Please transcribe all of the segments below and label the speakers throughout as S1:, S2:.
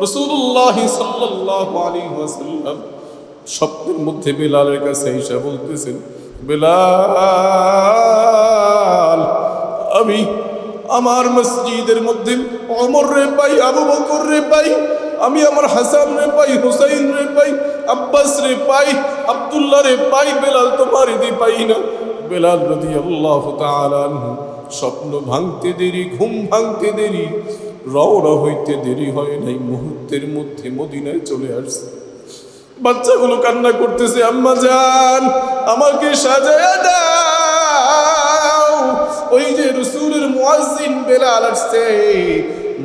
S1: রাসূলুল্লাহ সাল্লাল্লাহু আলাইহি ওয়াসাল্লাম স্বপ্নের মধ্যে বেলালের কাছে এসে বলতেছেন, বেলাল, আমি আমার মসজিদের মধ্যে ওমর রে পাই, আবু বকর রে পাই, আমি আমার হাসান রে পাই, হুসাইন রে পাই, আব্বাস রে পাই, আব্দুল্লাহ রে পাই, বেলাল তোমার দি পাই না। বেলাল রাদিয়াল্লাহু তাআলা আনহু স্বপ্ন ভাঙতে দেরি, ঘুম ভাঙতে দেরি, রওনা হইতে দেরি হয় নাই, মুহূর্তের মধ্যে মদিনায় চলে আসছে। বাচ্চাগুলো কান্না করতেছে, আম্মা জান আমাকে সাজায়া দাও, ওই যে রসুলের মুয়াজ্জিন বেলাল আসছে,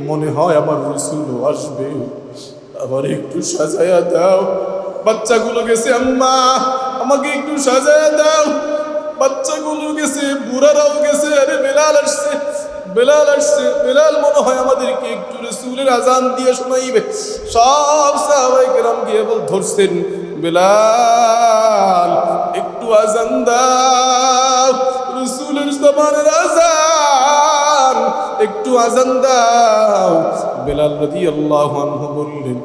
S1: মনে হয় আমার রসুলও আসবে, আবার একটু সাজায়া দাও। বাচ্চাগুলো গেছে, আম্মা আমাকে একটু সাজায়া দাও। বাচ্চাগুলো গেছে, বুড়ারাও গেছে, আরে বেলাল আসছে, বেলাল আসছে, বেলাল মনে হয় আমাদেরকে একটু রসুলের আজান দিয়ে শোনাইবে। সব সাহাবায়ে কেরাম গিয়ে ধরছেন, বেলাল একটু আজান দাও, রসুলের জবানের আজান, একটু আজান দাও। বেলাল রাদিয়াল্লাহু আনহু বললেন,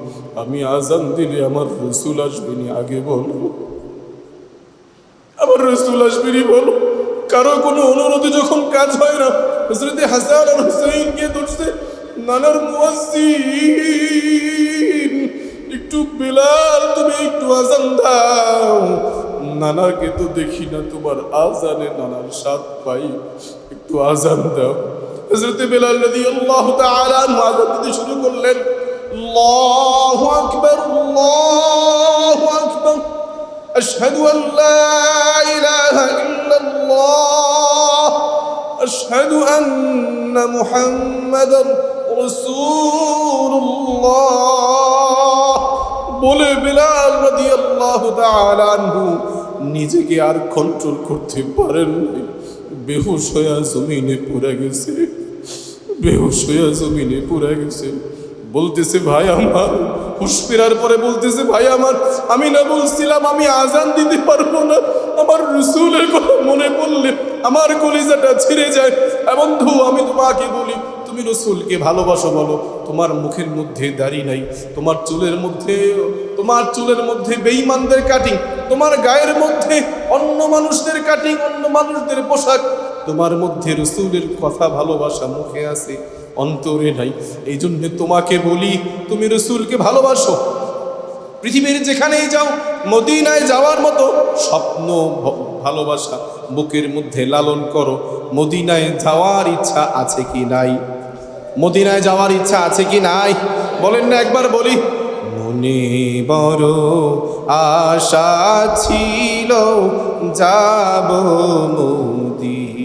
S1: আমি আজান দিলে আমার রসুল আসবেনি, আগে বলো আমার রসুল আসবেনি বলো। কারো কোনো অনুরোধে যখন কাজ হয় না, হযরতে হাসান আর হুসাইন কে ধরছে, নানার মুয়াজ্জিন একটু বেলাল তুমি একটু আজান দাও। নানাকে তো দেখি না, তোমার আজানে নানার স্বাদ পাই, একটু আজান দাও। হযরতে বেলাল রাদিয়াল্লাহু তাআলা আনহু আজান দিতে শুরু করলেন, আল্লাহু আকবার, আল্লাহু আকবার, আশহাদু আল লা ইলাহা ইল্লাল্লাহ, আশহাদু আন্না মুহাম্মাদার রাসূলুল্লাহ বলে বেলাল রাদিয়াল্লাহু তাআলা আনহু নিজেকে আর কন্ট্রোল করতে পারেন নাই, বেহুশ হয়ে জমিনে পড়ে গেছে, বেহুশ হয়ে জমিনে পড়ে গেছে। বলতেছে, ভাই আমার, হুশ ফেরার পরে বলতেছে, ভাই আমার, আমি না বলছিলাম আমি আজান দিতে পারবো না, আমার রসুলের কথা মনে পড়লে আমার কলিজাটা ছিঁড়ে যায়। বন্ধু আমি তোমাকে বলি, তুমি রসুলকে ভালোবাসো বলো, তোমার মুখের মধ্যে দাড়ি নাই, তোমার চুলের মধ্যে বেঈমানদের কাটিং, তোমার গায়ের মধ্যে অন্য মানুষদের কাটিং, অন্য মানুষদের পোশাক, তোমার মধ্যে রসুলের কথা ভালোবাসা মুখে আছে, অন্তরে নাই। এই জন্য তোমাকে বলি, তুমি রসুলকে ভালোবাসো, পৃথিবীর যেখানেই যাও মদিনায় যাওয়ার মতো স্বপ্ন ভালোবাসা বুকের মধ্যে লালন করো। মদিনায় যাওয়ার ইচ্ছা আছে কি নাই? মদিনায় যাওয়ার ইচ্ছা আছে কি নাই? বলেন না একবার বলি। মনে বড় আশা ছিল যাব মদিনায়,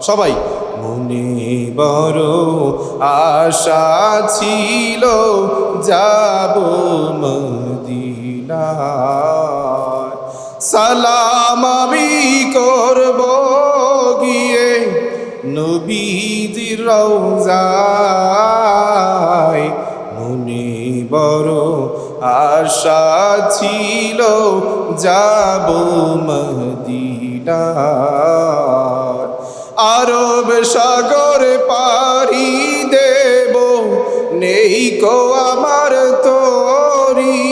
S1: সবাই মনে বড় আশা ছিল যাব মদিনায়, সালাম আমি করব গিয়ে নবীজির রওজায়, মনে বড় আশা ছিল যাব মদিনায়, আরব সাগর পাড়ি দেব নেই কো আমার তরি,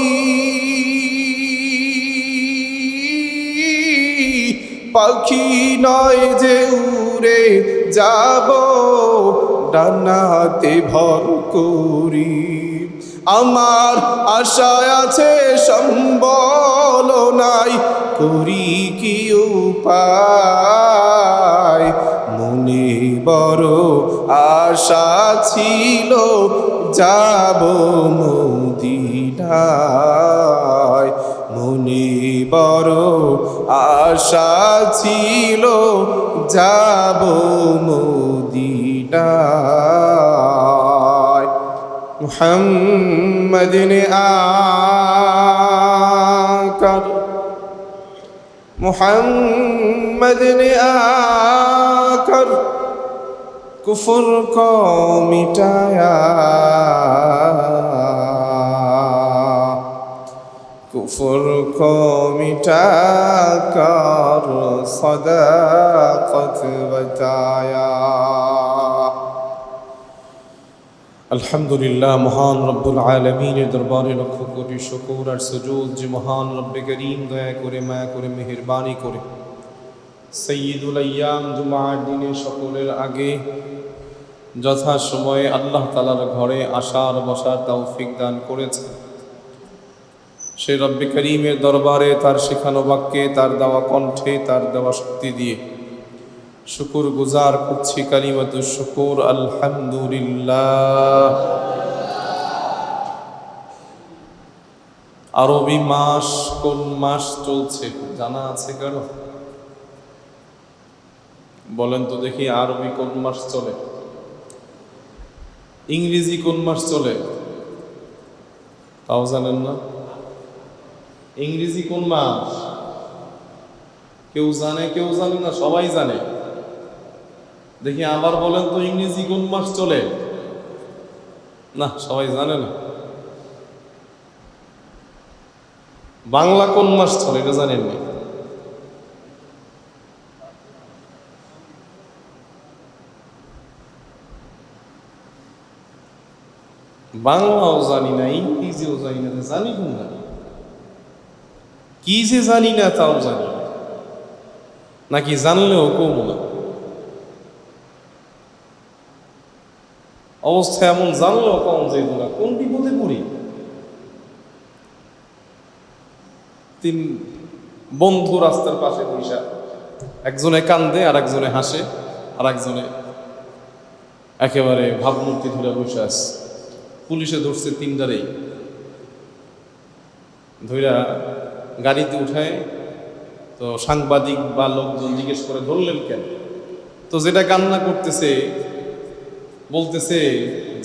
S1: পাখি নয় যে উড়ে যাব ডানাতে ভর করি, আমার আশা আছে সম্বল নাই, করি কি উপায়, মনে বড় আশা ছিল যাব মদিনায়, মনে বড় আশা ছিল যাব মদিনায়। মুহাম্মদ ने आकर, मुहम्मद ने आकर कुफर को मिटाया, कुफर को मिटाकर सदाकत बताया। আলহামদুলিল্লাহ, মহান রব্বুল আলমিনের দরবারে লক্ষ কোটি শুকর আর সুজুদ যে মহান রব্বে করিম দয়া করে মায়া করে মেহেরবানি করে সৈয়দুল আইয়াম জুমার দিনে সকলের আগে যথাসময়ে আল্লাহ তাআলার ঘরে আসার বসার তৌফিক দান করেছে। সে রব্বে করিমের দরবারে তার শেখানো বাক্যে, তার দেওয়া কণ্ঠে, তার দেওয়া শক্তি দিয়ে শুকুর গুজার করছি। কালিমাতুশ শুকুর, আলহামদুলিল্লাহ। আরবি মাস কোন মাস চলছে জানা আছে কারো? বলেন তো দেখি, আরবি কোন মাস চলে? ইংরেজি কোন মাস চলে তাও জানেন না? ইংরেজি কোন মাস? কেউ জানে, কেউ জানে না, সবাই জানে। দেখি আবার বলেন তো, ইংরেজি কোন মাস চলে? না, সবাই জানে না। বাংলা কোন মাস চলে এটা জানেননি? বাংলাও জানি না, ইংরেজিও জানি না, জানি না কি যে জানি না তাও জানি না, নাকি জানলেও কম না। অবস্থা এমন, জানলেও কম যেত না। কোন বিপদে পড়ি? তিন বন্ধু রাস্তার পাশে বসে, একজনে কান্দে আর একজনে হাসে, আর একজনে একেবারে ভাবমূর্তি ধরে বসে আছে। পুলিশে ধরছে তিনটারেই, ধইরা গাড়িতে উঠায়। তো সাংবাদিক বা লোকজন জিজ্ঞেস করে, ধরলেন কেন? তো যেটা কান্না করতেছে বলতেছে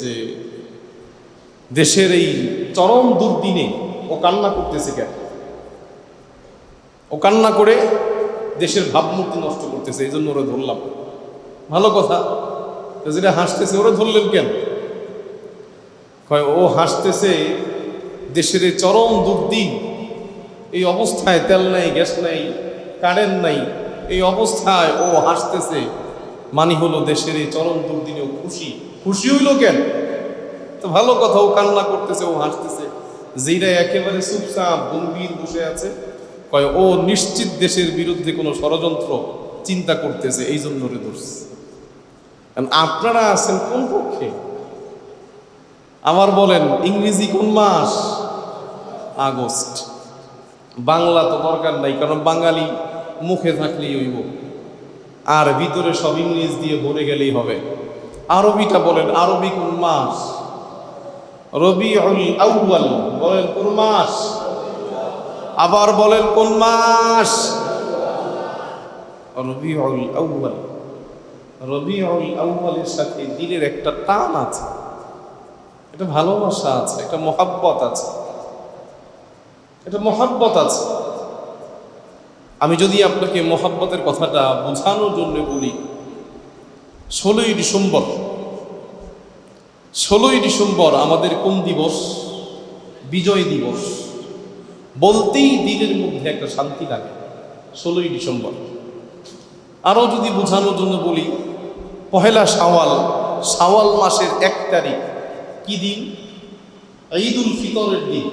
S1: যে দেশের এই চরম দুর্দিনে ও কান্না করতেছে কেন? ও কান্না করে দেশের ভাবমূর্তি নষ্ট করতেছে, এই জন্য ওরা ধরলাম। ভালো কথা। তো যেটা হাসতেছে ওরা ধরলেন কেন? কয় ও হাসতেছে দেশের এই চরম দুর্দিন, এই অবস্থায় তেল নাই, গ্যাস নাই, কারেন্ট নাই, এই অবস্থায় ও হাসতেছে, মানে হলো দেশের এই চরম দুর্দিনেও খুশি। খুশি হইল কেন? তো ভালো কথা, ও কান্না করতেছে, ও হাসতেছে। যেটা একেবারে চুপচাপ গম্ভীর বসে আছে, কয় ও নিশ্চিত দেশের বিরুদ্ধে কোনো ষড়যন্ত্র চিন্তা করতেছে, এই জন্য রে ধরছে। আপনারা আছেন কোন পক্ষে? আমার বলেন, ইংরেজি কোন মাস? আগস্ট। বাংলা তো দরকার নাই, কারণ বাঙালি মুখে থাকলেই হইব, আর ভিতরে সব ইংরেজ দিয়ে ভরে গেলেই হবে। আরবিটা বলেন, আরবি কোন মাস? রবিউল আউয়াল। বলেন কোন মাস? আবার বলেন কোন মাস? রবিউল আউয়াল। রবিউল আউয়ালের সাথে দিলের একটা টান আছে, একটা ভালোবাসা আছে, একটা মহাব্বত আছে, এটা মহাব্বত আছে। আমি যদি আপনাকে মহাব্বতের কথাটা বোঝানোর জন্য বলি, 16ই ডিসেম্বর, 16ই ডিসেম্বর আমাদের কোন দিবস? বিজয় দিবস। বলতেই দিলের মধ্যে একটা শান্তি লাগে, 16ই ডিসেম্বর। আরও যদি বোঝানোর জন্য বলি, পহেলা শাওয়াল, শাওয়াল মাসের 1 তারিখ কি দিন? ঈদুল ফিতরের দিন,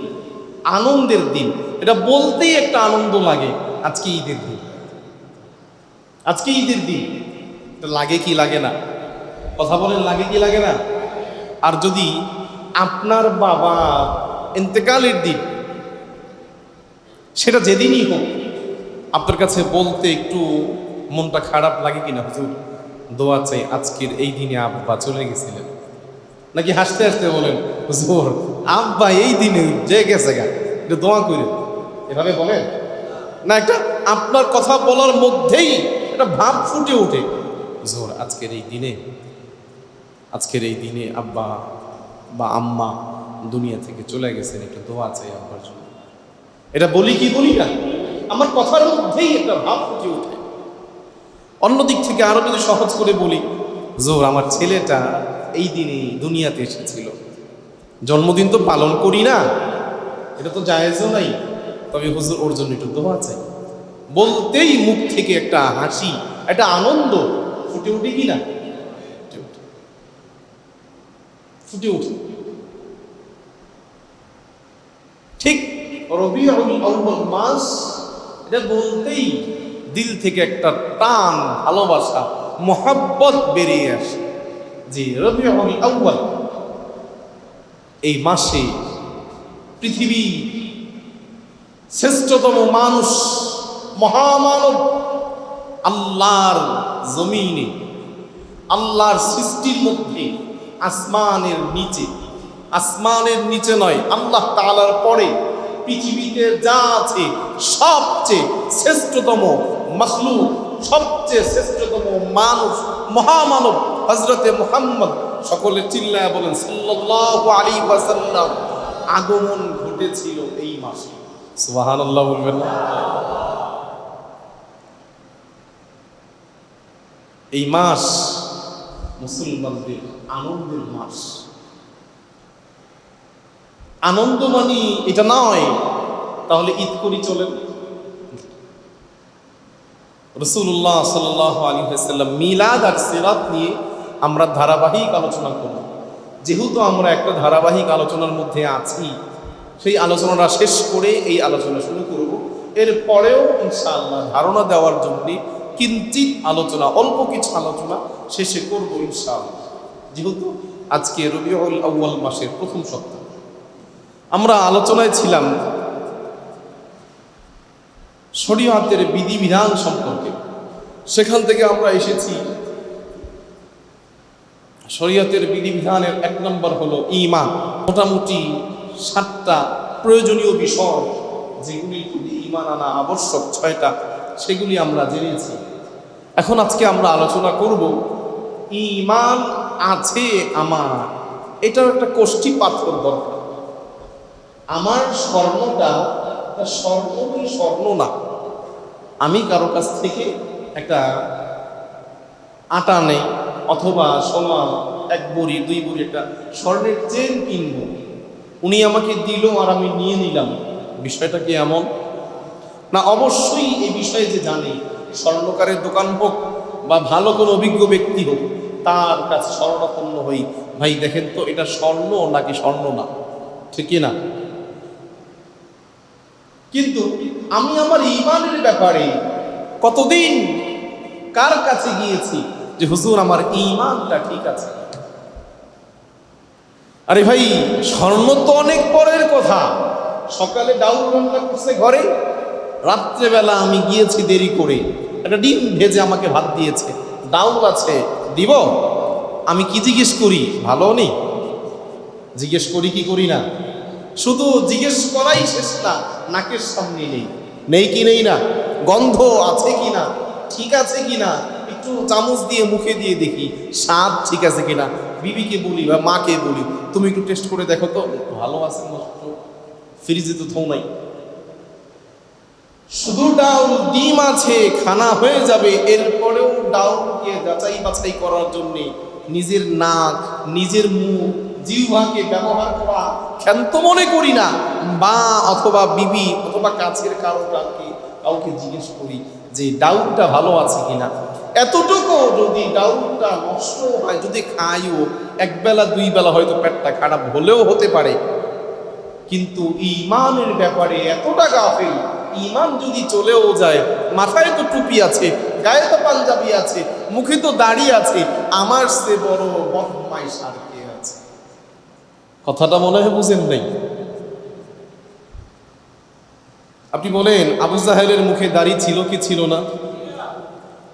S1: আনন্দের দিন। এটা বলতেই একটা আনন্দ লাগে, আজকে ঈদের দিন, আজকে ঈদের দিন। এটা লাগে কি লাগে না? কথা বলেন, লাগে কি লাগে না? আর যদি আপনার বাবা ইন্তেকালের দিন, সেটা যেদিনই হোক, আপনার কাছে বলতে একটু মনটা খারাপ লাগে কিনা? হুজুর দোয়া চাই, আজকের এই দিনে আব্বা চলে গেছিলেন। নাকি হাসতে হাসতে বলেন, হুজুর আব্বা এই দিনে যে গেছে গা, এটা দোয়া করে, এভাবে বলেন না? একটা আপনার কথা বলার মধ্যেই একটা ভাব ফুটে ওঠে, হুজুর আজকের এই দিনে, আজকের এই দিনে আব্বা বা আম্মা দুনিয়া থেকে চলে গেছেন, একটা দোয়া চাই আব্বার জন্য। এটা বলি কি বলি না? আমার কথার মধ্যেই একটা ভাব ফুটে ওঠে। অন্যদিক থেকে আরো যদি সহজ করে বলি, হুজুর আমার ছেলেটা এই দিনে দুনিয়াতে এসেছিল, জন্মদিন তো পালন করি না, এটা তো জায়েজও নাই, তবে হুজুর ওর জন্য একটু দোয়া চাই। বলতেই মুখ থেকে একটা হাসি, একটা আনন্দ ফুটে উঠে কিনা?
S2: ফুটে ওঠে। ঠিক রবিউল আউয়াল মাস, এটা বলতেই দিল থেকে একটা টান, ভালোবাসা, মোহাব্বত বেরিয়ে আসে যে রবিউল আউয়াল, এই মাসে পৃথিবী শ্রেষ্ঠতম মানুষ, মহামানব আল্লাহর জমিনে, আল্লাহর সৃষ্টির মধ্যে, আসমানের নিচে নয়, আল্লাহ তাআলার পরে পৃথিবীতে যা আছে সবচেয়ে শ্রেষ্ঠতম মাখলুক, সবচেয়ে শ্রেষ্ঠতম মানুষ, মহামানব হযরতে মুহাম্মদ, সকলে চিল্লায়া বলেন সাল্লাল্লাহু আলাইহি ওয়াসাল্লাম, আগমন ঘটেছিল এই মাসে। সুবহানাল্লাহ বলবেন না? এই মাস মুসলমানদের আনন্দের মাস। আনন্দ মানে এটা নয় তাহলে ঈদ করি চলেন। রাসূলুল্লাহ সাল্লাল্লাহু আলাইহি ওয়াসাল্লাম মিলাদ আর সিরাত নিয়ে আমরা ধারাবাহিক আলোচনা করব। যেহেতু আমরা একটা ধারাবাহিক আলোচনার মধ্যে আছি, সেই আলোচনাটা শেষ করে এই আলোচনা শুরু করব। এরপরেও ইনশাআল্লাহ ধারণা দেওয়ার জন্য কিঞ্চিত আলোচনা, অল্প কিছু আলোচনা শেষে করব ইনশাআল্লাহ। যেহেতু আজকে রবিউল আউয়াল মাসের প্রথম সপ্তাহ, আমরা আলোচনায় ছিলাম শরীয়তের বিধিবিধান সম্পর্কে। সেখান থেকে আমরা এসেছি শরীয়তের বিধিবিধানের 1 নম্বর হলো ঈমান। মোটামুটি 7টা প্রয়োজনীয় বিষয়, যেগুলি ঈমান আনা আবশ্যক 6টা, সেগুলি আমরা জেনেছি। এখন আজকে আমরা আলোচনা করব ঈমান আছে আমার, এটার একটা কোষ্ঠী পাথর দরকার। আমার স্বর্ণটা স্বর্ণ না, আমি কারো কাছ থেকে একটা আটা নেই অথবা সোনা 1 ভরি 2 ভরি একটা স্বর্ণের চেন কিনবো, উনি আমাকে দিল আর আমি নিয়ে নিলাম, বিষয়টা কি এমন না? অবশ্যই এই বিষয়ে যে জানে, স্বর্ণকারের দোকান হোক বা ভালো কোনো অভিজ্ঞ ব্যক্তি হোক, তার কাছে স্বর্ণাপন্ন হই, ভাই দেখেন তো এটা স্বর্ণ নাকি স্বর্ণ না, ঠিক না? কিন্তু আমি আমার ঈমানের ব্যাপারে কতদিন কার কাছে গিয়েছি যে হুজুর আমার ঈমানটা ঠিক আছে? আরে ভাই, স্বর্ণ তো অনেক পরের কথা। সকালে ডাউল রান্না করছে ঘরে, রাত্রেবেলা আমি গিয়েছি দেরি করে, একটা ডিম ভেজে আমাকে ভাত দিয়েছে, ডাউল আছে, দিব? আমি কি জিজ্ঞেস করি? ভালো নেই? জিজ্ঞেস করি কি করি না? শুধু জিজ্ঞেস করাই শেষ না, নাকের সামনে নেই কি নেই না, গন্ধ আছে কি না, ঠিক আছে কি না, একটু চামচ দিয়ে মুখে দিয়ে দেখি স্বাদ ঠিক আছে কিনা। বিবিকে বলি বা মাকে বলি, তুমি একটু টেস্ট করে দেখো তো ভালো আছে নষ্ট, ফ্রিজে তো থৌ নাই। শুধু ডাউল ডিম আছে, খানা হয়ে যাবে, এরপরেও ডাউলকে যাচাই বাছাই করার জন্য নিজের নাক, নিজের মুখ, জিহ্বাকে ব্যবহার করা ক্ষান্ত মনে করি না, বা অথবা বিবি অথবা কাছের কাউকে জিজ্ঞেস করি যে ডাউলটা ভালো আছে কিনা। এতটুকু যদি ডাউলটা নষ্ট হয়, যদি খাইও 1 বেলা 2 বেলা হয়তো পেটটা খারাপ হলেও হতে পারে, কিন্তু ঈমানের ব্যাপারে এতটা গাফিল। ঈমান যদি চলেও যায়, মাথায় তো টুপি আছে, গায়ে তো পাঞ্জাবি আছে, মুখে তো দাড়ি আছে, আমার সে বড় বদমাইশ আর কে আছে? কথাটা মনে হয় বুঝেন নাই। আপনি বলেন আবু জাহেলের মুখে দাড়ি ছিল কি ছিল না?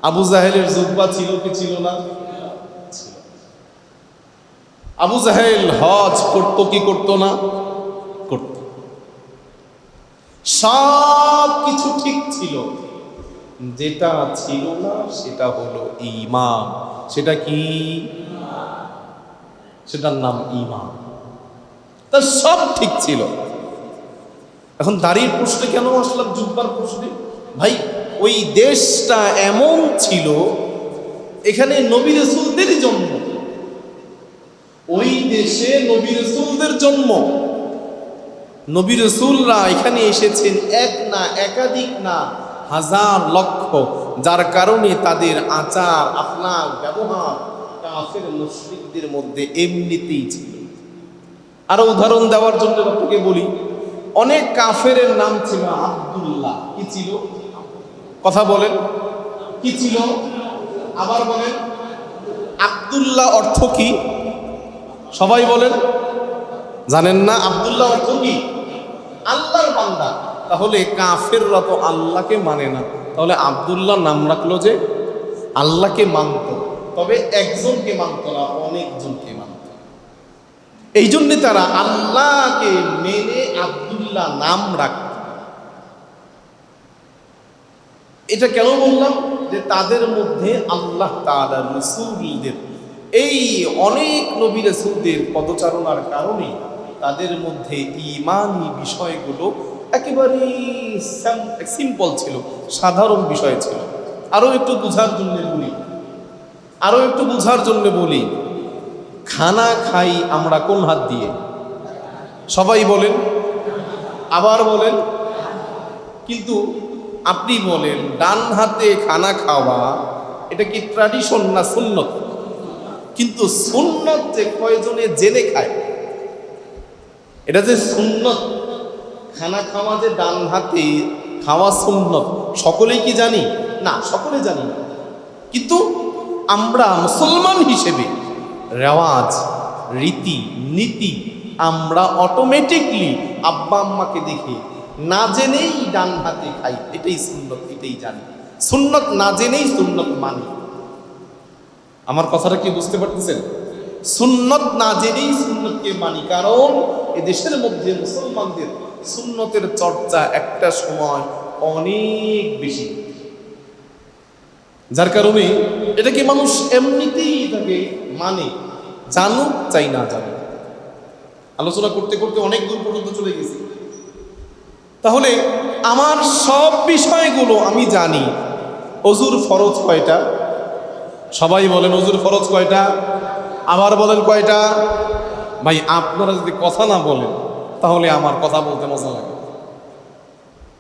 S2: আবু জাহেলের জুব্বা ছিল কি ছিল না? আবু জাহেল হজ করতো কি করতো না? করত। সব কিছু ঠিক ছিল, যেটা ছিল না সেটা হলো ঈমান। সেটা কি? সেটার নাম ঈমান। তার সব ঠিক ছিল। এখন দাড়ির প্রশ্নে কেন আসলাম, জুব্বার প্রশ্নে? ভাই, ওই দেশটা এমন ছিল, এখানে নবী রাসূলদের জন্ম, ওই দেশে নবী রাসূলদের জন্ম, নবী রাসূলরা এখানে এসেছেন 1 না, একাধিক না, হাজার লক্ষ, যার কারণে তাদের আচার আখলাক ব্যবহার কাফের মুশরিকদের মধ্যে এমনিতেই ছিল। আরো উদাহরণ দেওয়ার জন্য আপনাকে বলি, অনেক কাফেরের নাম ছিল আব্দুল্লাহ। কি ছিল? কথা বলেন, কি ছিল? আবার বলেন। আব্দুল্লাহ অর্থ কি? সবাই বলেন। জানেন না আব্দুল্লাহ অর্থ কি? আল্লাহর বান্দা। তাহলে কাফেররা তো আল্লাহকে মানে না, তাহলে আব্দুল্লাহ নাম রাখলো যে আল্লাহকে মানত, তবে একজনকে মানত না, অনেকজনকে মানত। এই জন্যে তারা আল্লাহকে মেনে আব্দুল্লাহ নাম রাখত। এটা কেন বললাম? যে তাদের মধ্যে আল্লাহ তাআলা রাসূলদের, এই অনেক নবী রাসূলদের পদচারণার কারণে তাদের মধ্যে ঈমানি বিষয়গুলো একেবারেই সিম্পল ছিল, সাধারণ বিষয় ছিল। আরো একটু বোঝার জন্য বলি, খানা খাই আমরা কোন হাত দিয়ে? সবাই বলেন, আবার বলেন। কিন্তু আপনি বলেন, ডান হাতে খানা খাওয়া এটা কি ট্র্যাডিশন না সুন্নত? কিন্তু সুন্নত যে কয়জনে জেনে খায়, এটা যে সুন্নত, খানা খাওয়া যে ডান হাতে খাওয়া সুন্নত, সকলেই কি জানি? না, সকলে জানি না। কিন্তু আমরা মুসলমান হিসেবে রেওয়াজ, রীতি নীতি, আমরা অটোমেটিকলি আব্বা আম্মাকে দেখে না জেনেই ডান হাতে খাই, এটাই সুন্নত, এটাই জানি। সুন্নত না জেনেই সুন্নত মানি। আমার কথাটা কি বুঝতে পারতেছেন? সুন্নত না জেনেই সুন্নতকে মানি, কারণ এদেশের মধ্যে মুসলমানদের সুন্নতের চর্চা একটা সময় অনেক বেশি, যার কারণে এটাকে মানুষ এমনিতেই এটাকে মানে, জানুক চাই না জানুক। আলোচনা করতে করতে অনেক দূর পর্যন্ত চলে গেছি। তাহলে আমার সব বিষয়গুলো আমি জানি। অজুর ফরজ কয়টা? সবাই বলেন, অজুর ফরজ কয়টা? আবার বলেন কয়টা? ভাই আপনারা যদি কথা না বলেন তাহলে আমার কথা বলতে মজা লাগে,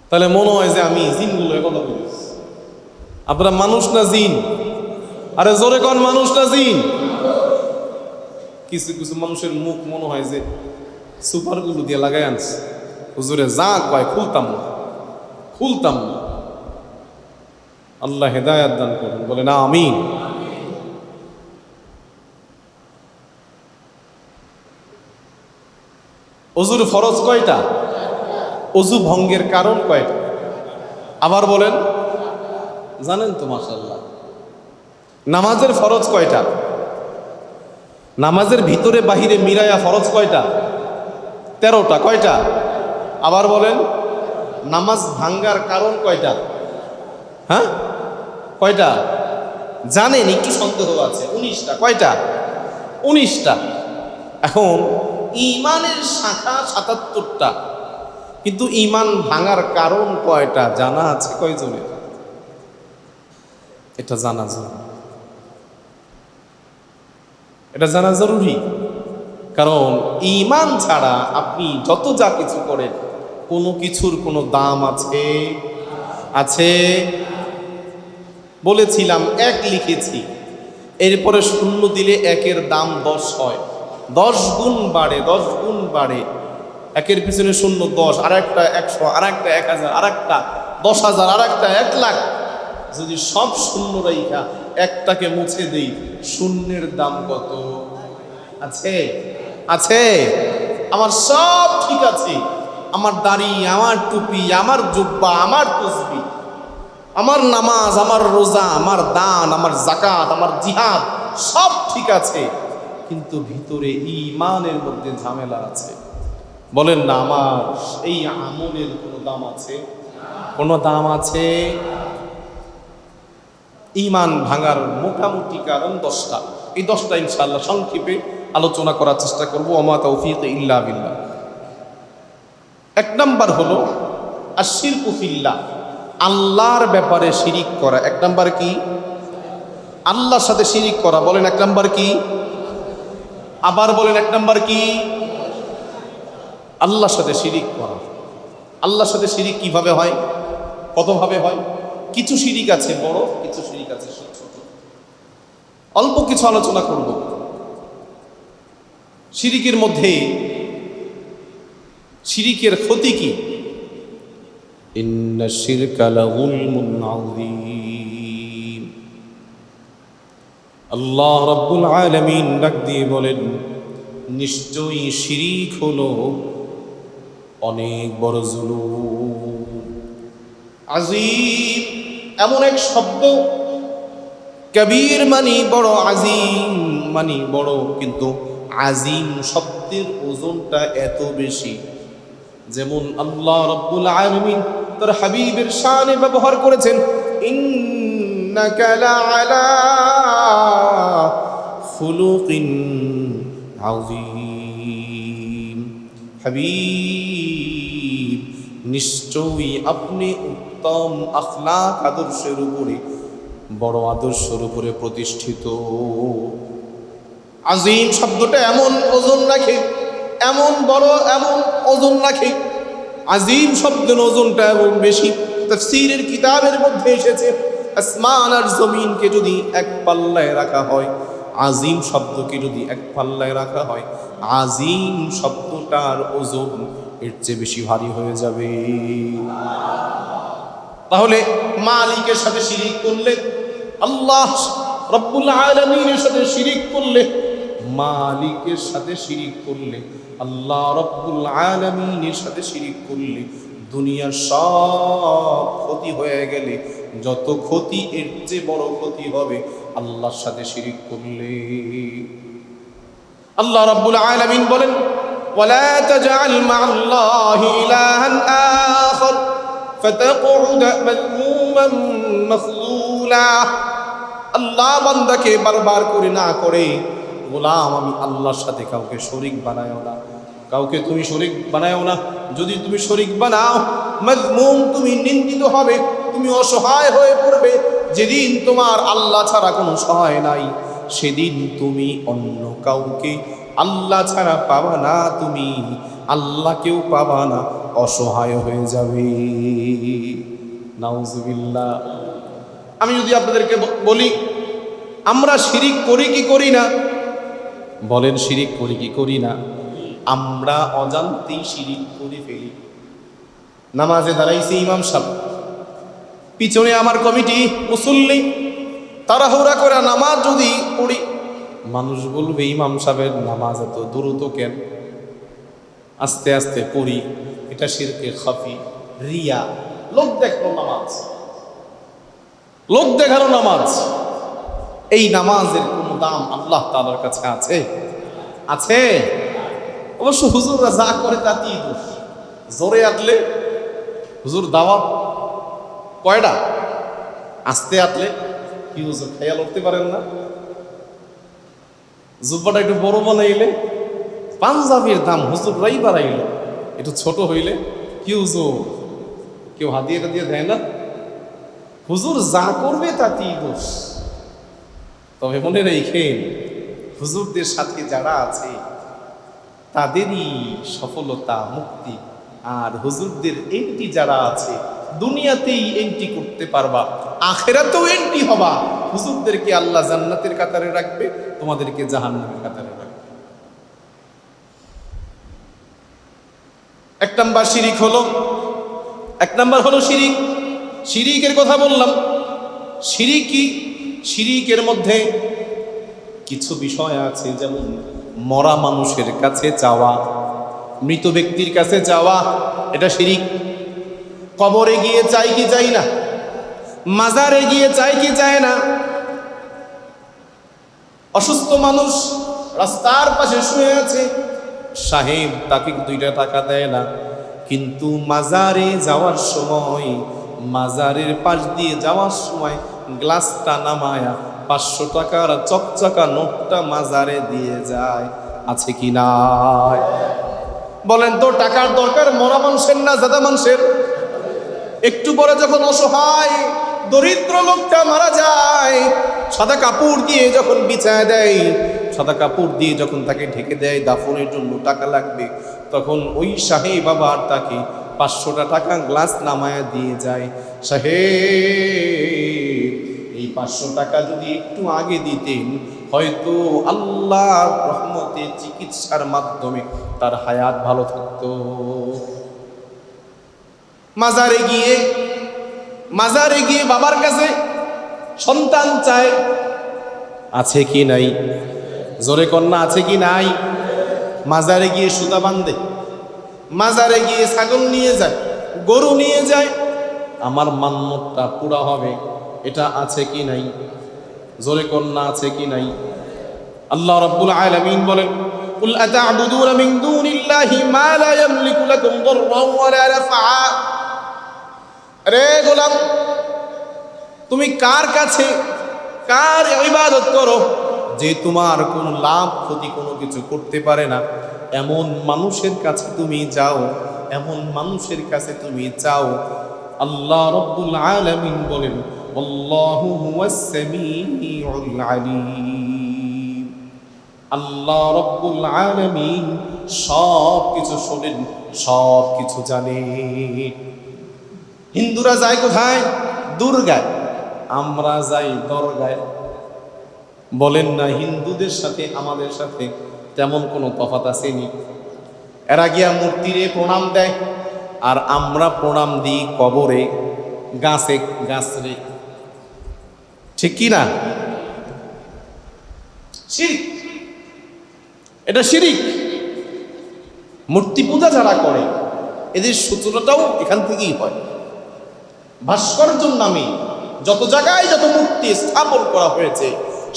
S2: তাহলে মনে হয় যে আমি জিনগুলো কথা বলি। আপনারা মানুষ না জিন? আরে জোরে কোন, মানুষ না জিন? কিছু কিছু মানুষের মুখ মনে হয় যে সুপারগুলো দিয়ে লাগাই আনছে। হুজুরে যা কয় খুলতাম না। আল্লাহ হেদায়াত দান করুন, বলে না আমিন। অজুর ফরজ কয়টা? অজু ভঙ্গের কারণ কয়টা? আবার বলেন। জানেন তো মাশাআল্লাহ। নামাজের ফরজ কয়টা? নামাজের ভিতরে বাহিরে মিলায়া ফরজ কয়টা? 13টা। কয়টা? আবার বলেন। নামাজ ভাঙ্গার কারণ কয়টা? হ্যাঁ, কয়টা? জানেন, একটু সন্দেহ আছে। 19টা। কয়টা? 19টা। এখন ঈমানের শাখা 77টা, কিন্তু ঈমান ভাঙার কারণ কয়টা জানা আছে কয়জনের? এটা জানা জরুরি, এটা জানা জরুরি। কারণ ঈমান ছাড়া আপনি যত যা কিছু করেন, কোনো কিছুর কোনো দাম আছে? আছে? বলেছিলাম 1 লিখেছি, এরপরে 0 দিলে 1-এর দাম 10 হয়, 10 গুণ বাড়ে, 10 গুণ বাড়ে। 1-এর পিছনে 0 10, আর একটা 100, আর একটা 1000, আর একটা 10,000, আর একটা 1 লাখ। যদি সব শূন্য রাইখা একটাকে মুছে দেই, শূন্যের দাম কত? আছে? আছে? আমার সব ঠিক আছে, আমার দাড়ি, আমার টুপি, আমার জুব্বা, আমার তসবিহ, আমার নামাজ, আমার রোজা, আমার দান, আমার যাকাত, আমার জিহাদ, সব ঠিক আছে, কিন্তু ভিতরে ঈমানের মধ্যে ঝামেলা আছে। বলেন না, আমার এই আমলের কোনো দাম আছে? কোনো দাম আছে? ঈমান ভাঙার মোটামুটি কারণ 10টা। এই 10টা ইনশাআল্লাহ সংক্ষেপে আলোচনা করার চেষ্টা করব। ওমা তাওফীক ইল্লা বিল্লাহ। 1 নাম্বার হলো আশিরকু ফিল্লাহ, আল্লাহর ব্যাপারে শিরিক করা। 1 নাম্বার কি? আল্লাহর সাথে শিরিক করা। বলেন 1 নাম্বার কি? আবার বলেন 1 নাম্বার কি? আল্লাহর সাথে শিরিক করা। আল্লাহর সাথে শিরিক কিভাবে হয়? কতভাবে হয়? কিছু শিরিক আছে বড়, কিছু শিরিক আছে ছোট। অল্প কিছু আলোচনা করব। শিরিকের মধ্যে শিরিকের ক্ষতি কি? ইন্নাশ শিরকা লাযুলমুন আযীম। আল্লাহ রাব্বুল আলামিন ডাক দিয়ে বলেন, নিশ্চয়ই শিরিক হলো অনেক বড় জুলুম। আযীম এমন এক শব্দ, কবীর মানে বড়, আজিম মানে বড়, কিন্তু আজিম শব্দের ওজনটা এত বেশি। যেমন আল্লাহ রাব্বুল আলামিন তার হাবিবের শানে ব্যবহার করেছেন, ইন্নাকা লাআলা খুলুকিন আযীম। হাবিব, নিশ্চয়ই আপনি উত্তম আখলাক আদর্শের উপরে, বড় আদর্শের উপরে প্রতিষ্ঠিত। আজিম শব্দটা এমন ওজন রাখে, এমন বড়, এমন ওজন রাখে। আজিম শব্দের ওজনটা এমন বেশি, তাফসীরের কিতাবের মধ্যে এসেছে, আসমান আর জমিনকে যদি এক পাল্লায় রাখা হয়, আজিম শব্দকে যদি এক পাল্লায় রাখা হয়, আজিম শব্দটার ওজন এর চেয়ে বেশি ভারী হয়ে যাবে। তাহলে মালিকের সাথে শিরিক করলে, আল্লাহ রাব্বুল আলামিনের সাথে শিরিক করলে, মালিকের সাথে শিরিক করলে, আল্লাহ রাব্বুল আলামিনের সাথে শিরিক করলে, দুনিয়ার সব ক্ষতি হয়ে গেলে যত ক্ষতি এর চেয়ে বড় ক্ষতি হবে আল্লাহর সাথে শিরিক করলে। আল্লাহ রাব্বুল আলামিন বলেন, ওয়ালা তাজআল মা'আল্লাহি ইলাহান আখার ফাতাকউদ মাযমুমান মাখযুলা। আল্লাহ বান্দাকে বারবার করে না করে, গোলাম আমি আল্লাহর সাথে কাউকে শরীক বানায়ও না, কাউকে তুমি শরীক বানায়ও না। যদি তুমি শরীক বানাও, মাযমুম, তুমি নিন্দিত হবে, তুমি অসহায় হয়ে পড়বে। যেদিন তোমার আল্লাহ ছাড়া কোনো সহায় নাই, সেদিন তুমি অন্য কাউকে আল্লাহ ছাড়া পাবা না, তুমি আল্লাহকেও পাবা না, অসহায় হয়ে যাবে। নাউজুবিল্লাহ। আমি যদি আপনাদেরকে বলি, আমরা শিরিক করি কি করি না? বলেন, শিরিক করি কি করি না? আমরা অজান্তেই শিরিক করে ফেলি। নামাজে দাঁড়াইছে ইমাম সাহেব, পিছনে আমার কমিটি মুসল্লি, তাড়াহুড়া করে নামাজ যদি পড়ি, মানুষ বলবে ইমাম সাহেবের নামাজ এত দ্রুত কেন? আস্তে আস্তে পড়ি, এটা শিরকে খাফি, রিয়া, লোক দেখানো নামাজ, লোক দেখানো নামাজ। এই নামাজের কোনো দাম আল্লাহ তাআলার কাছে আছে? আছে? অবশ্য হুজুররা যা করে তাতেই দোষ। জোরে আটলে হুজুর দাওয়াত কয়টা, আস্তে আটলে কি হুজুর খেয়াল করতে পারেন না? জুব্বাটা একটু বড় বানাইলে, পাঞ্জাবির দাম হুজুররাই বাড়াইল, একটু ছোট হইলে কি হুজুর কেউ হাতিয়ে দিয়ে দেয় না? হুজুর যা করবে তাতেই দোষ। তবে মনে রেখেন, হুজুরদের সাথে যারা আছে তাদেরই সফলতা, মুক্তি। আর হুজুরদের এন্ট্রি যারা আছে, দুনিয়াতেই এন্ট্রি করতে পারবা, আখিরাতেও এন্ট্রি হবা। হুজুরদেরকে আল্লাহ জান্নাতের কাতারে রাখবে, তোমাদেরকে জাহান্নামের কাতারে রাখবে। এক নাম্বার শিরিক হলো, এক নাম্বার হলো শিরিক। শিরিকের কথা বললাম। শিরিক কি? শিরিকের মধ্যে কিছু বিষয় আছে, যেমন মরা মানুষের কাছে চাওয়া, মৃত ব্যক্তির কাছে চাওয়া, এটা শিরিক। কবরে গিয়ে চাই কি চাই না? মাজারে গিয়ে চাই কি চায় না? অসুস্থ মানুষ রাস্তার পাশে শুয়ে আছে, সাহেব তাকে 2 টাকা দেয় না, কিন্তু মাজারে যাওয়ার সময়, মাজারের পাশ দিয়ে যাওয়ার সময় গ্লাসটা নামায়া 500 টাকার চকচকা নোটটা মাজারে দিয়ে যায়। আছে কি না? বলেন তো, টাকার দরকার মরা মানুষের না জাদা মানুষের? একটু পরে যখন অসহায় দরিদ্র লোকটা মারা যায়, সাদা কাপড় দিয়ে যখন বিছায় দেয়, সাদা কাপড় দিয়ে যখন তাকে ঢেকে দেয়, দাফনের জন্য টাকা লাগবে, তখন ওই সাহেব আবার তাকে 500 টাকা গ্লাস নামায়া দিয়ে যায়। সাহেব, এই 500 টাকা যদি একটু আগে দিতেন, হয়তো আল্লাহর রহমতে চিকিৎসার মাধ্যমে তার হায়াত ভালো থাকতো। মাজারে গিয়ে বাবার কাছে সন্তান চায়, আছে কি নাই? জোরে কন্যা আছে কি নাই? মাজারে গিয়ে সুতা বাঁধে, মাজারে গিয়ে ছাগল নিয়ে যায়, গরু নিয়ে যায়, আমার মান্যতটা পুরা হবে, এটা আছে কি নাই? জোরে কন্যা আছে কি নাই? আল্লাহ রাব্বুল আলামিন বলেন, কুল আতা'বুদুনা মিন দুনিল্লাহি মা লা ইয়ামলিকু লাকুম দাররান ওয়া লা নাফআ। রে গোলাম, তুমি কার কাছে কার ইবাদত করো যে তোমার কোনো লাভ ক্ষতি কোনো কিছু করতে পারে না? এমন মানুষের কাছে তুমি যাও, এমন মানুষের কাছে তুমি চাও। আল্লাহ রাব্বুল আলামিন বলেন, আল্লাহু হুয়াস সামিউল আলিম। আল্লাহ রাব্বুল আলামিন সব কিছু শোনেন, সব কিছু জানেন। হিন্দুরা যায় কোথায়? দুর্গায়। আমরা যাই দরগায়। বলেন না, হিন্দুদের সাথে আমাদের সাথে তেমন কোনো তফাৎ আসেনি? এরা গিয়া মূর্তিরে প্রণাম দেয়, আর আমরা প্রণাম দিই কবরে, গাছরে। ঠিক কি না? শিরক, এটা শিরক। মূর্তি পূজা যারা করে এদের সূচনাটাও এখান থেকেই হয়। ভাস্কর্যের নামে যত জায়গায় যত মূর্তি স্থাপন করা হয়েছে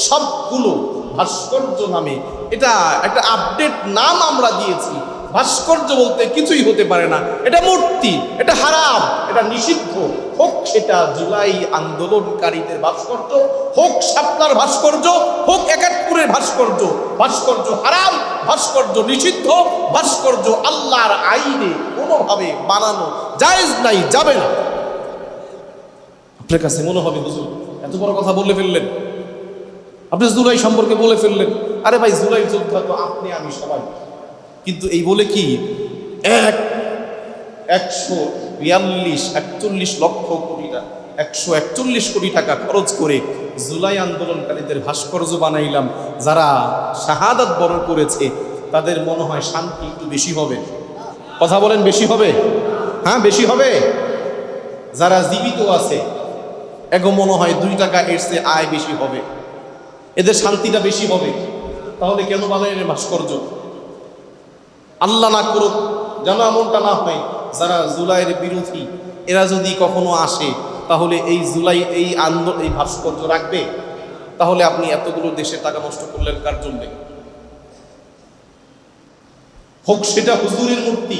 S2: সবগুলো ভাস্কর্য নামে, এটা একটা আপডেট নাম আমরা দিয়েছি। ভাস্কর্য বলতে কিছুই হতে পারে না, এটা মূর্তি, এটা হারাম, এটা নিষিদ্ধ। হোক সেটা জুলাই আন্দোলনকারীদের ভাস্কর্য, হোক শাপলার ভাস্কর্য, হোক একাত্তরের ভাস্কর্য, ভাস্কর্য হারাম, ভাস্কর্য নিষিদ্ধ, ভাস্কর্য আল্লাহর আইনে কোনোভাবে বানানো জায়েজ নাই, যাবে না। আপনার কাছে মনে হবে হুজুর এত বড় কথা বলে ফেললেন, আপনি জুলাই সম্পর্কে বলে ফেললেন। আরে ভাই, জুলাই যোদ্ধা তো আপনি আমি সবাই। কিন্তু এই বলে কি 141 লক্ষ কোটি টাকা, 141 কোটি টাকা খরচ করে জুলাই আন্দোলনকারীদের ভাস্কর্য বানাইলাম? যারা শাহাদাত বরণ করেছে তাদের মনে হয় শান্তি একটু বেশি হবে। কথা বলেন, বেশি হবে? হ্যাঁ, বেশি হবে। যারা জীবিত আছে এগো মনে হয় 2 টাকা এর চেয়ে আয় বেশি হবে, এদের শান্তিটা বেশি হবে। তাহলে কেন বানাইলেন ভাস্কর্য? আল্লাহ না করুক যেন এমনটা না হয়, যারা জুলাইয়ের বিরোধী এরা যদি কখনো আসে তাহলে এই জুলাই এই আন্দোলন এই ভাস্কর্য রাখবে? তাহলে আপনি এতগুলো দেশের টাকা নষ্ট করলেন কার জন্য? হোক সেটা হুজুরের মূর্তি।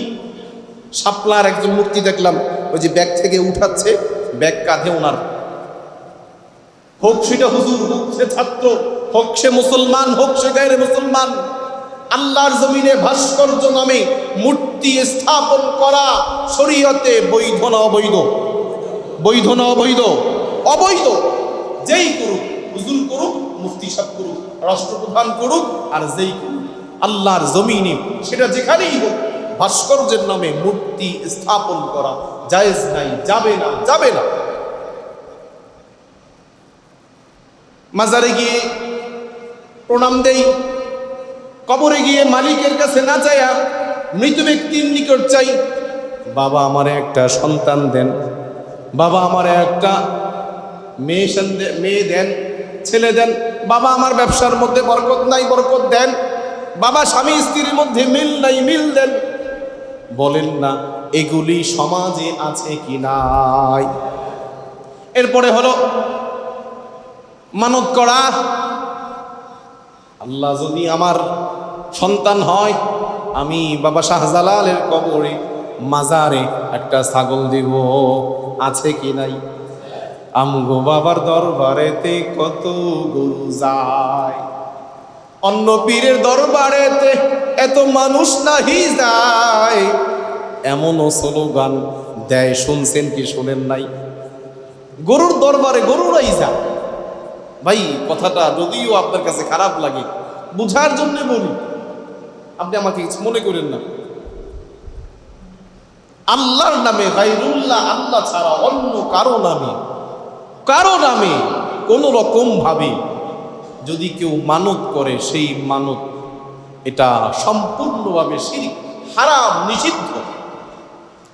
S2: শাপলার একজন মূর্তি দেখলাম, ওই যে ব্যাগ থেকে উঠাচ্ছে, ব্যাগ কাঁধে ওনার। হোক সেটা হুজুর, হোক সে ছাত্র, হোক সে মুসলমান, হোক সে গায়রে মুসলমান, আল্লাহর জমিনে ভাস্কর্য নামে মূর্তি স্থাপন করা শরীয়তে বৈধ না অবৈধ? বৈধ না অবৈধ? অবৈধ। যেই করুক, হুজুর করুক, মুফতি সাহেব করুক, রাষ্ট্রপ্রধান করুক, আর যেই করুক, আল্লাহর জমিনে সেটা যেখানেই হোক, ভাস্কর্যের নামে মূর্তি স্থাপন করা জায়েজ নাই, যাবে না, যাবে না। মাজারে গিয়ে প্রণাম দেই, কবরে গিয়ে মালিকের কাছে না চাইয়া মৃত ব্যক্তির নিকট চাই, বাবা আমারে একটা সন্তান দেন, বাবা আমারে একটা মেয়ে দেন, ছেলে দেন, বাবা আমার ব্যবসার মধ্যে বরকত নাই, বরকত দেন, বাবা স্বামী স্ত্রীর মধ্যে মিল নাই, মিল দেন। বলেন না, এগুলি সমাজে আছে কি নাই? এরপরে হলো মানত করা, আল্লাহ যদি আমার সন্তান হয় আমি বাবা শাহজালালের কবরে মাজারে একটা ছাগল দিব, আছে কি নাই? আমগো বাবার দরবারেতে কত গরু যায়, অন্য পীরের দরবারেতে এত মানুষ নাহি যায়, এমনও স্লোগান দেয়, শুনছেন কি শোনেন নাই? গরুর দরবারে গরুরাই যায়। ভাই, কথাটা যদিও আপনার কাছে খারাপ লাগে, বুঝার জন্য বলি, আপনি আমাকে কিছু মনে করেন না। আল্লাহর নামে গায়রুল্লাহ, আল্লাহ ছাড়া অন্য কারো নামে কোন রকম ভাবে যদি কেউ মানত করে সেই মানত এটা সম্পূর্ণভাবে শিরক, হারাম, নিষিদ্ধ।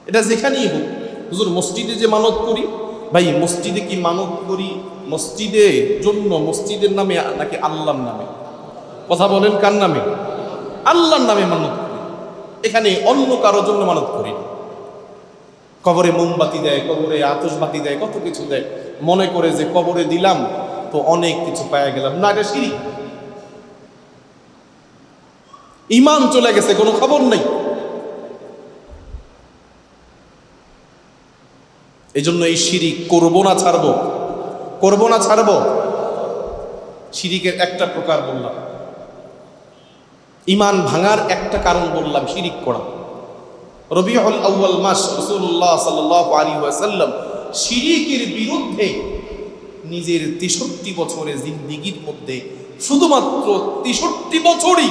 S2: এটা যেখানেই হোক, হুজুর মসজিদে যে মানত করি, ভাই মসজিদে কি মানত করি মসজিদের জন্য, মসজিদের নামে নাকি আল্লাহর নামে? কথা বলেন, কার নামে? আল্লাহর নামে মানত করি। এখানে অন্য কারোর জন্য মানত করি না। কবরে মোমবাতি দেয়, কবরে আতশবাতি দেয়, কত কিছু দেয়, মনে করে যে কবরে দিলাম তো অনেক কিছু পাওয়া গেলাম। না, এটা শিরক। ঈমান চলে গেছে, কোনো খবর নেই। এই জন্য এই শিরিক করবো না ছাড়বো? করবো না ছাড়বো? শিরিকের একটা প্রকার বললাম, ঈমান ভাঙার একটা কারণ বললাম শিরিক করা। রবিউল আউয়াল মাস রাসূলুল্লাহ সাল্লাল্লাহু আলাইহি ওয়াসাল্লাম শিরিকের বিরুদ্ধে নিজের 63 বছরের জিন্দেগীর মধ্যে শুধুমাত্র 63 বছরই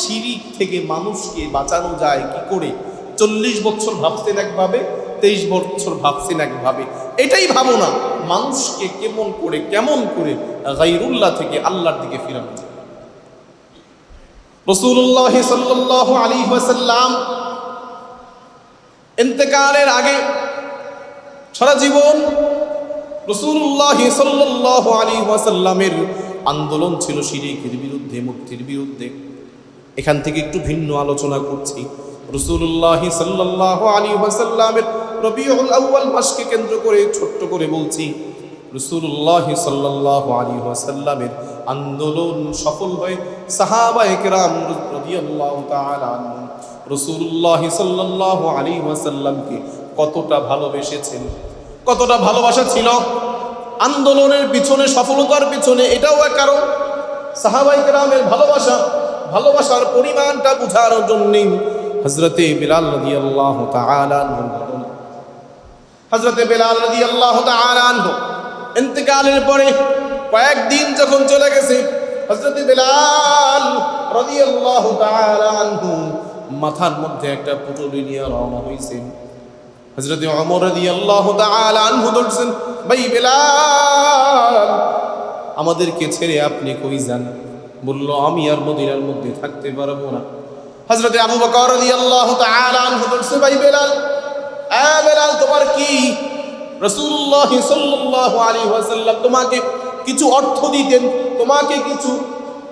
S2: শিরিক থেকে মানুষকে বাঁচানো যায় কি করে, 40 বছর ভাবছেন একভাবে, 23 বছর ভাবছেন একভাবে। এটাই ভাবো না মানুষকে কেমন করে গায়রুল্লাহ থেকে আল্লাহর দিকে ফিরানো যায়। রাসূলুল্লাহ সাল্লাল্লাহু আলাইহি ওয়াসাল্লাম ইন্তেকালের আগে সারা জীবন রাসূলুল্লাহ সাল্লাল্লাহু আলাইহি ওয়াসাল্লামের আন্দোলন ছিল শিরকের বিরুদ্ধে, মুক্তির বিরুদ্ধে। এখান থেকে একটু ভিন্ন আলোচনা করছি। রাসূলুল্লাহ সাল্লাল্লাহু আলাইহি ওয়াসাল্লামের রবিউল আউয়াল মাসকে কেন্দ্র করে ছোট্ট করে বলছি, রাসূলুল্লাহ সাল্লাল্লাহু আলাইহি ওয়াসাল্লামের আন্দোলন সফল হয়ে সাহাবায়ে কেরাম রাদিয়াল্লাহু তাআলা আনহুম রাসূলুল্লাহ সাল্লাল্লাহু আলাইহি ওয়াসাল্লামকে কতটা ভালোবেসেছেন, কতটা ভালোবাসা ছিল। আন্দোলনের পিছনে, সফলতার পিছনে এটাও এক কারণ। সাহাবায়ে কেরামের ভালোবাসার পরিমাণটা বোঝার জন্য হযরতে বিলাল রাদিয়াল্লাহু তাআলা আনহু, হযরতে বিলাল রাদিয়াল্লাহু তাআলা আনহু ইন্তেকালের পরে কয়েকদিন যখন চলে গেছে, হযরতে বিলাল রাদিয়াল্লাহু তাআলা আনহু মাথার মধ্যে একটা পুটলি নিয়ে রওনা হইছেন। হযরতে ওমর রাদিয়াল্লাহু তাআলা আনহু বলছেন, ভাই বিলাল, আমাদেরকে ছেড়ে আপনি কই যান? বলল, আমি আর মদিনার মধ্যে থাকতে পারবো না। হযরতে আবু বকর রাদিয়াল্লাহু তাআলা আনহু বলছেন, ভাই বিলাল, বিলাল তোমার কি? রাসূলুল্লাহ সাল্লাল্লাহু আলাইহি ওয়াসাল্লাম তোমাকে কিছু অর্থ দিতেন, তোমাকে কিছু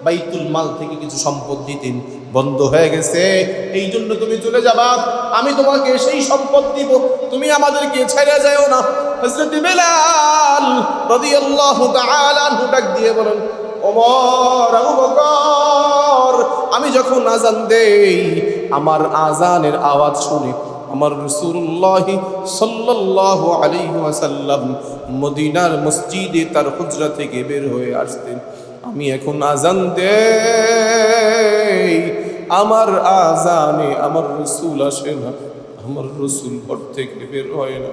S2: বাইতুল মাল থেকে কিছু সম্পদ দিতেন, বন্ধ হয়ে গেছে, এই জন্য তুমি চলে যাবা, আমি তোমাকে সেই সম্পদ দিব, তুমি আমাদেরকে ছেড়ে যাও না। হযরত বিলাল রাদিয়াল্লাহু তাআলা আনহু ডাক দিয়ে বলেন, ওমর, আবু বকর, আমি যখন আযান দেই, আমার আযানের আওয়াজ শুনে আমার রাসূলুল্লাহ সাল্লাল্লাহু আলাইহি ওয়াসাল্লাম মদিনার মসজিদে তার হুজরা থেকে বের হয়ে আসতেন। আমি এখন আযান দেই, আমার আযানে আমার রাসূল আসে না, আমার রাসূল ঘর থেকে বের হয় না।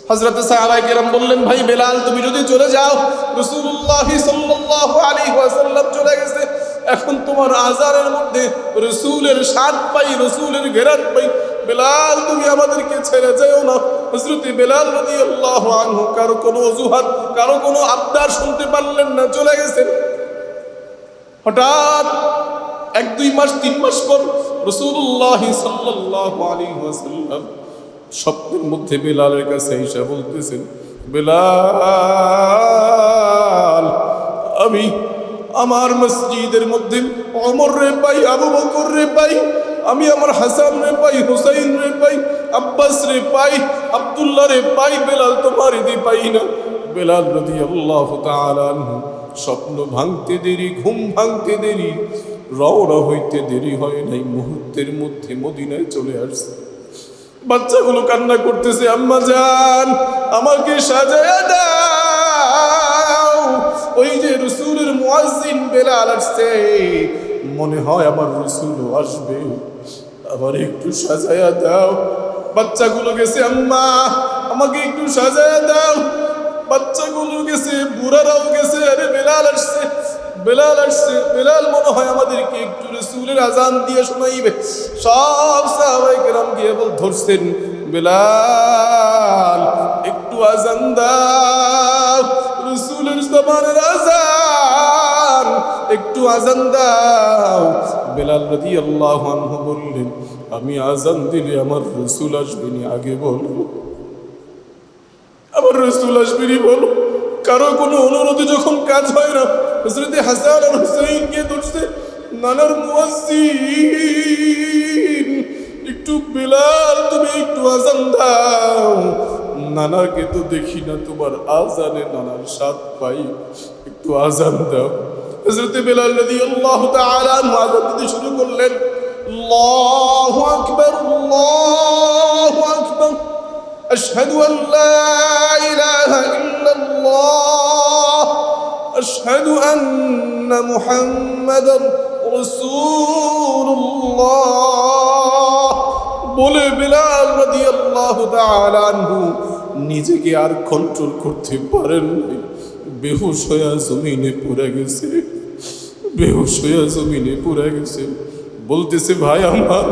S2: হযরত সাহাবায়ে কেরাম বললেন, ভাই বিলাল, তুমি যদি চলে যাও, রাসূলুল্লাহ সাল্লাল্লাহু আলাইহি ওয়াসাল্লাম চলে গেছে, এখন তোমার আযানের মধ্যে রাসূলের স্বাদ পাই, রাসূলের ঘেরান পাই, বিলাল তুমি আমাদেরকে ছেড়ে যাও না। হযরত বিলাল রাদিয়াল্লাহু আনহু কারো কোনো অজুহাত, কারো কোনো আবদার শুনতে পারলেন না, চলে গেছেন। হঠাৎ 1-2 মাস 3 মাস পর রাসূলুল্লাহ সাল্লাল্লাহু আলাইহি ওয়াসাল্লাম স্বপ্নের মধ্যে বিলালের কাছে এসে বলতেছেন, বিলাল, আমি আমার মসজিদের মধ্যে ওমর রে পাই, আবু বকর রে পাই, আমি আমার হাসান রে পাই, হুসাইন রে পাই, আব্বাস রে পাই, আব্দুল্লাহ রে পাই, বিলাল তোমার দি পাই না। বিলাল রাদিয়াল্লাহু তাআলা আনহু স্বপ্ন ভাঙতে দেরি, ঘুম ভাঙতে দেরি, রওনা হইতে দেরি হয় নাই, মুহূর্তের মধ্যে মদিনায় চলে আসছে। বাচ্চাগুলো কান্না করতেছে, আম্মা জান, আমাকে সাজায়া দাও, ওই যে রাসূলের মুয়াজ্জিন বেলাল আসছে, মনে হয় আমার রাসূলও আসবে, আমার একটু সাজায়া দাও। বাচ্চাগুলো গেছে, আম্মা আমাকে একটু সাজায়া দাও। বাচ্চাগুলো গেছে, বুড়ারাও গেছে, আরে বেলাল আসছে, বেলাল আসছে, বেলাল মনে হয় আমাদেরকে একটু রাসূলের আযান দিয়ে শোনাইবে। সব সাহাবায়ে কেরাম গিয়ে ধরছেন, বেলাল একটু আযান দাও, রাসূলের জবানের আযান
S1: একটু আজান দাও। বেলাল রাদিয়াল্লাহু আনহু বললেন, আমি আজান দিলে আমার রাসূল আসবেনি, আগে বলো, আমার রাসূল আসবেনি বলো। কারো কোনো অনুরোধে যখন কাজ হয় না, হযরত হাসান আর হুসাইনকে ধরছে, নানার মুয়াজ্জিন, একটু বেলাল তুমি একটু আজান দাও। নানাকে তো দেখি না, তোমার আজানে নানার স্বাদ পাই, একটু আজান দাও। হযরত বেলাল রাদিয়াল্লাহু তাআলা আনহু আজান দিতে শুরু করলেন। আল্লাহু আকবার, আল্লাহু আকবার, আশহাদু আল লা ইলাহা ইল্লাল্লাহ, আশহাদু আন্না মুহাম্মাদার রাসূলুল্লাহ বলে বেলাল রাদিয়াল্লাহু তাআলা আনহু নিজেকে আর কন্ট্রোল করতে পারেন নাই, বেহুশ হয়ে জমিনে পড়ে গেছে, বেহুশ হয়ে জমিনে পড়ে গেছে। বলতেছে, ভাই আমার,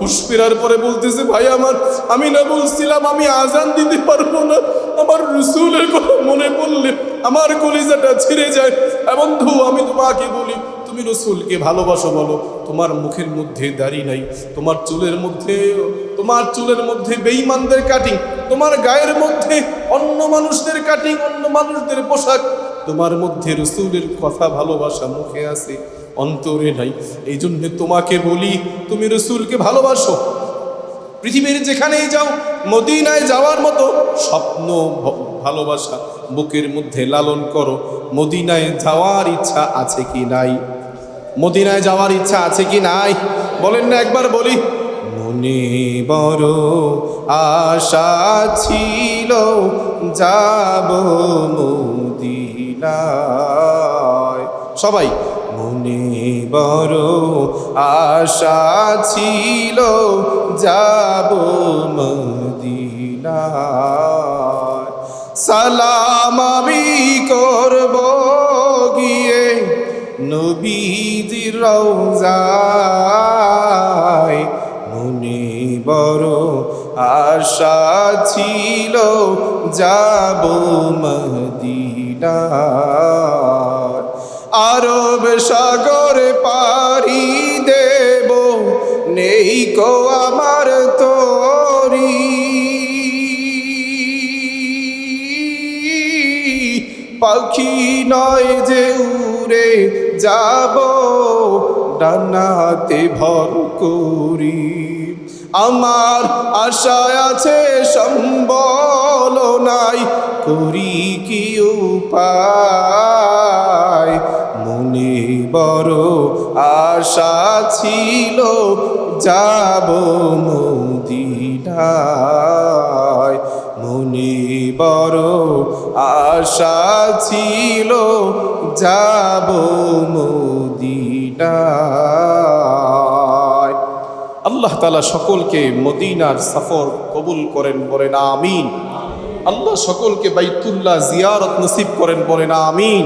S1: হুশ ফেরার পরে বলতেছে, ভাই আমার, আমি না বলছিলাম আমি আজান দিতে পারবো না, আমার রাসূলের কথা মনে পড়লে আমার কলিজাটা ছিঁড়ে যায়। বন্ধু, আমি তোমাকে বলি, তুমি রাসূলকে ভালোবাসো বলো, তোমার মুখের মধ্যে দাড়ি নাই, তোমার চুলের মধ্যে বেঈমানদের কাটিং, তোমার গায়ের মধ্যে অন্য মানুষদের কাটিং, অন্য মানুষদের পোশাক, তোমার মধ্যে রাসূলের কথা ভালোবাসা মুখে আছে, অন্তরে নাই। এই জন্য তোমাকে বলি, তুমি রাসূলকে ভালোবাসো। পৃথিবীর যেখানেই যাও, মদিনায় যাওয়ার মতো স্বপ্ন ভালোবাসা বুকের মধ্যে লালন করো। মদিনায় যাওয়ার ইচ্ছা আছে কি নাই? মদিনায় যাওয়ার ইচ্ছা আছে কি নাই? বলেন না, একবার বলি। মনে বড় আশা ছিল যাব মদিনায়। সবাই, মনে বড় আশা ছিল যাব মদিনায়। সালাম আমি করব গিয়ে নবীজির রওজায়। মনে বড় আশা ছিল যাব মদিনায়। আরব সাগরে পাড়ি দেব, নেই কো আমার তরি, পাখি নয় যে উড়ে যাব, ডানাতে ভর করি। আমার আশা আছে সম্বল নাই, করি কি উপায়। মনে বড় আশা ছিল যাব মদিনায়। মনে বড় আশা ছিল যাব মদিনায়। আল্লাহ তাআলা সকলকে মদিনার সফর কবুল করেন, বলেন আমিন। আল্লাহ সকলকে বাইতুল্লাহ জিয়ারত নসিব করেন, বলেন আমিন।